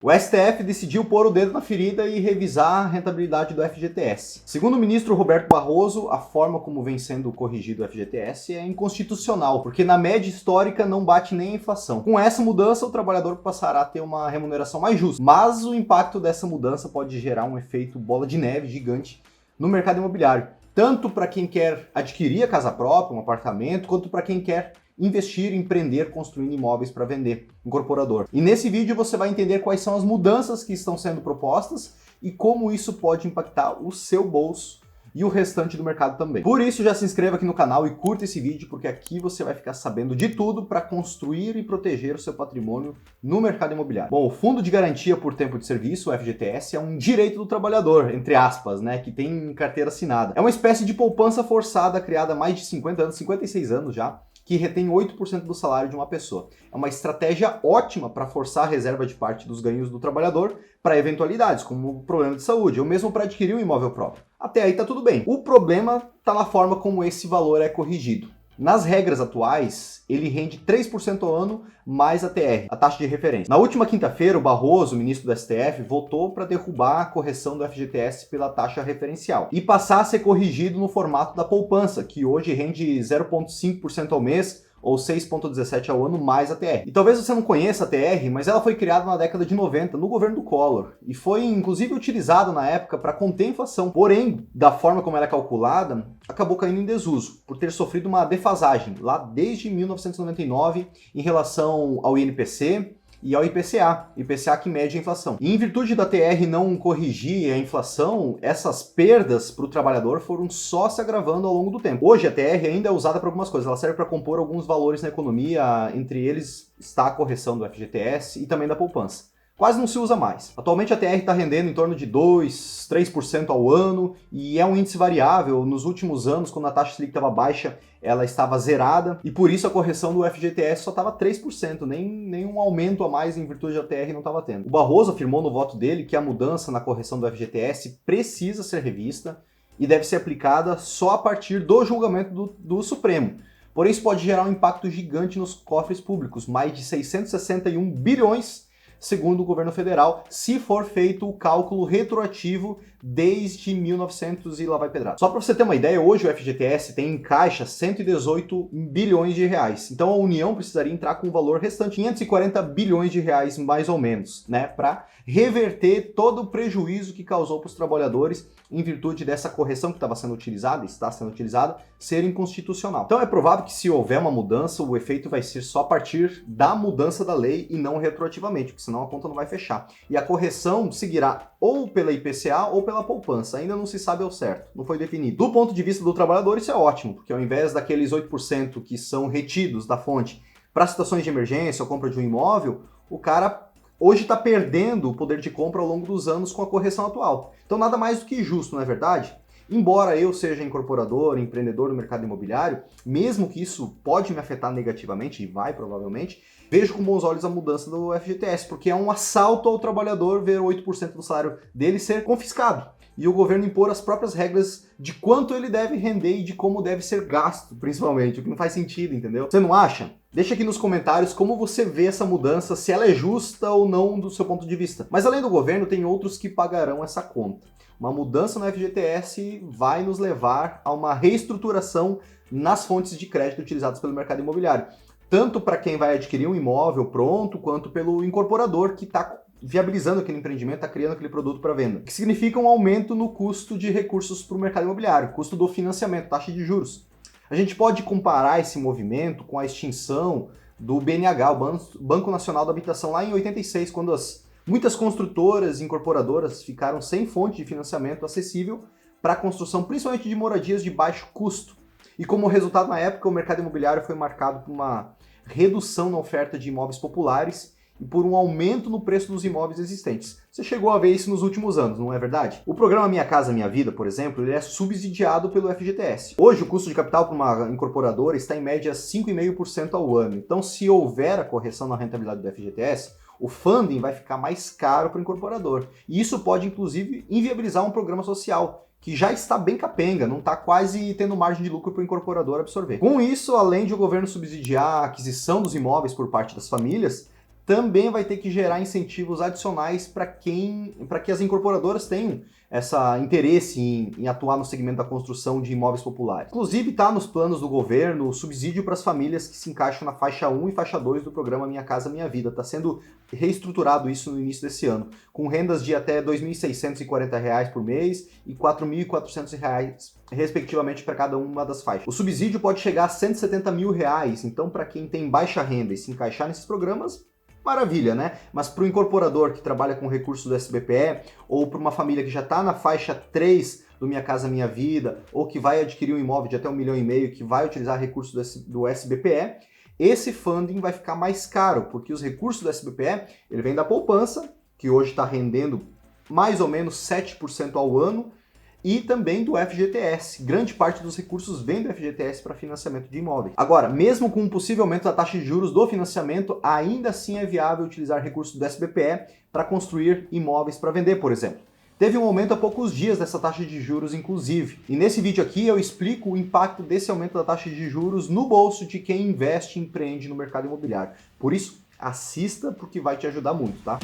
O STF decidiu pôr o dedo na ferida e revisar a rentabilidade do FGTS. Segundo o ministro Roberto Barroso, a forma como vem sendo corrigido o FGTS é inconstitucional, porque na média histórica não bate nem a inflação. Com essa mudança, o trabalhador passará a ter uma remuneração mais justa, mas o impacto dessa mudança pode gerar um efeito bola de neve gigante no mercado imobiliário, tanto para quem quer adquirir a casa própria, um apartamento, quanto para quem quer investir, empreender, construindo imóveis para vender, incorporador. E nesse vídeo você vai entender quais são as mudanças que estão sendo propostas e como isso pode impactar o seu bolso e o restante do mercado também. Por isso, já se inscreva aqui no canal e curta esse vídeo, porque aqui você vai ficar sabendo de tudo para construir e proteger o seu patrimônio no mercado imobiliário. Bom, o Fundo de Garantia por Tempo de Serviço, o FGTS, é um direito do trabalhador, entre aspas, né, que tem carteira assinada. É uma espécie de poupança forçada criada há mais de 50 anos, 56 anos já, que retém 8% do salário de uma pessoa. É uma estratégia ótima para forçar a reserva de parte dos ganhos do trabalhador para eventualidades, como problema de saúde, ou mesmo para adquirir um imóvel próprio. Até aí tá tudo bem. O problema está na forma como esse valor é corrigido. Nas regras atuais, ele rende 3% ao ano mais a TR, a taxa de referência. Na última quinta-feira, o Barroso, ministro do STF, votou para derrubar a correção do FGTS pela taxa referencial e passar a ser corrigido no formato da poupança, que hoje rende 0,5% ao mês ou 6,17% ao ano mais a TR. E talvez você não conheça a TR, mas ela foi criada na década de 90, no governo do Collor, e foi inclusive utilizada na época para conter a inflação. Porém, da forma como ela é calculada, acabou caindo em desuso, por ter sofrido uma defasagem lá desde 1999 em relação ao INPC e ao IPCA que mede a inflação. E em virtude da TR não corrigir a inflação, essas perdas para o trabalhador foram só se agravando ao longo do tempo. Hoje a TR ainda é usada para algumas coisas, ela serve para compor alguns valores na economia, entre eles está a correção do FGTS e também da poupança. Quase não se usa mais. Atualmente a TR está rendendo em torno de 2%, 3% ao ano e é um índice variável. Nos últimos anos, quando a taxa Selic estava baixa, ela estava zerada e por isso a correção do FGTS só estava 3%, nem um aumento a mais em virtude da TR não estava tendo. O Barroso afirmou no voto dele que a mudança na correção do FGTS precisa ser revista e deve ser aplicada só a partir do julgamento do Supremo. Porém, isso pode gerar um impacto gigante nos cofres públicos, mais de 661 bilhões segundo o governo federal, se for feito o cálculo retroativo desde 1900 e lá vai pedrada. Só para você ter uma ideia, hoje o FGTS tem em caixa 118 bilhões de reais. Então a União precisaria entrar com o valor restante, 540 bilhões de reais mais ou menos, né, para reverter todo o prejuízo que causou para os trabalhadores em virtude dessa correção que estava sendo utilizada, está sendo utilizada, ser inconstitucional. Então é provável que se houver uma mudança, o efeito vai ser só a partir da mudança da lei e não retroativamente, porque senão a conta não vai fechar. E a correção seguirá ou pela IPCA ou pela poupança, ainda não se sabe ao certo, não foi definido. Do ponto de vista do trabalhador, isso é ótimo, porque ao invés daqueles 8% que são retidos da fonte para situações de emergência ou compra de um imóvel, o cara hoje está perdendo o poder de compra ao longo dos anos com a correção atual. Então nada mais do que justo, não é verdade? Embora eu seja incorporador, empreendedor no mercado imobiliário, mesmo que isso pode me afetar negativamente, e vai provavelmente, vejo com bons olhos a mudança do FGTS, porque é um assalto ao trabalhador ver 8% do salário dele ser confiscado. E o governo impor as próprias regras de quanto ele deve render e de como deve ser gasto, principalmente, o que não faz sentido, entendeu? Você não acha? Deixa aqui nos comentários como você vê essa mudança, se ela é justa ou não do seu ponto de vista. Mas além do governo, tem outros que pagarão essa conta. Uma mudança no FGTS vai nos levar a uma reestruturação nas fontes de crédito utilizadas pelo mercado imobiliário. Tanto para quem vai adquirir um imóvel pronto, quanto pelo incorporador que está viabilizando aquele empreendimento, está criando aquele produto para venda. Que significa um aumento no custo de recursos para o mercado imobiliário, custo do financiamento, taxa de juros. A gente pode comparar esse movimento com a extinção do BNH, o Banco Nacional da Habitação, lá em 86, quando muitas construtoras e incorporadoras ficaram sem fonte de financiamento acessível para a construção, principalmente de moradias de baixo custo. E como resultado, na época, o mercado imobiliário foi marcado por uma redução na oferta de imóveis populares e por um aumento no preço dos imóveis existentes. Você chegou a ver isso nos últimos anos, não é verdade? O programa Minha Casa Minha Vida, por exemplo, ele é subsidiado pelo FGTS. Hoje, o custo de capital para uma incorporadora está em média 5,5% ao ano. Então, se houver a correção na rentabilidade do FGTS, o funding vai ficar mais caro para o incorporador. E isso pode, inclusive, inviabilizar um programa social, que já está bem capenga, não está quase tendo margem de lucro para o incorporador absorver. Com isso, além de o governo subsidiar a aquisição dos imóveis por parte das famílias, também vai ter que gerar incentivos adicionais para que as incorporadoras tenham esse interesse em atuar no segmento da construção de imóveis populares. Inclusive, está nos planos do governo o subsídio para as famílias que se encaixam na faixa 1 e faixa 2 do programa Minha Casa Minha Vida. Está sendo reestruturado isso no início desse ano, com rendas de até R$ 2.640 por mês e R$ 4.400, respectivamente, para cada uma das faixas. O subsídio pode chegar a R$ 170 mil, então para quem tem baixa renda e se encaixar nesses programas, maravilha, né? Mas para o incorporador que trabalha com recursos do SBPE, ou para uma família que já está na faixa 3 do Minha Casa Minha Vida, ou que vai adquirir um imóvel de até R$ 1,5 milhão, que vai utilizar recursos do SBPE, esse funding vai ficar mais caro, porque os recursos do SBPE, ele vem da poupança, que hoje está rendendo mais ou menos 7% ao ano, e também do FGTS. Grande parte dos recursos vem do FGTS para financiamento de imóveis. Agora, mesmo com um possível aumento da taxa de juros do financiamento, ainda assim é viável utilizar recursos do SBPE para construir imóveis para vender, por exemplo. Teve um aumento há poucos dias dessa taxa de juros, inclusive. E nesse vídeo aqui eu explico o impacto desse aumento da taxa de juros no bolso de quem investe e empreende no mercado imobiliário. Por isso, assista porque vai te ajudar muito, tá?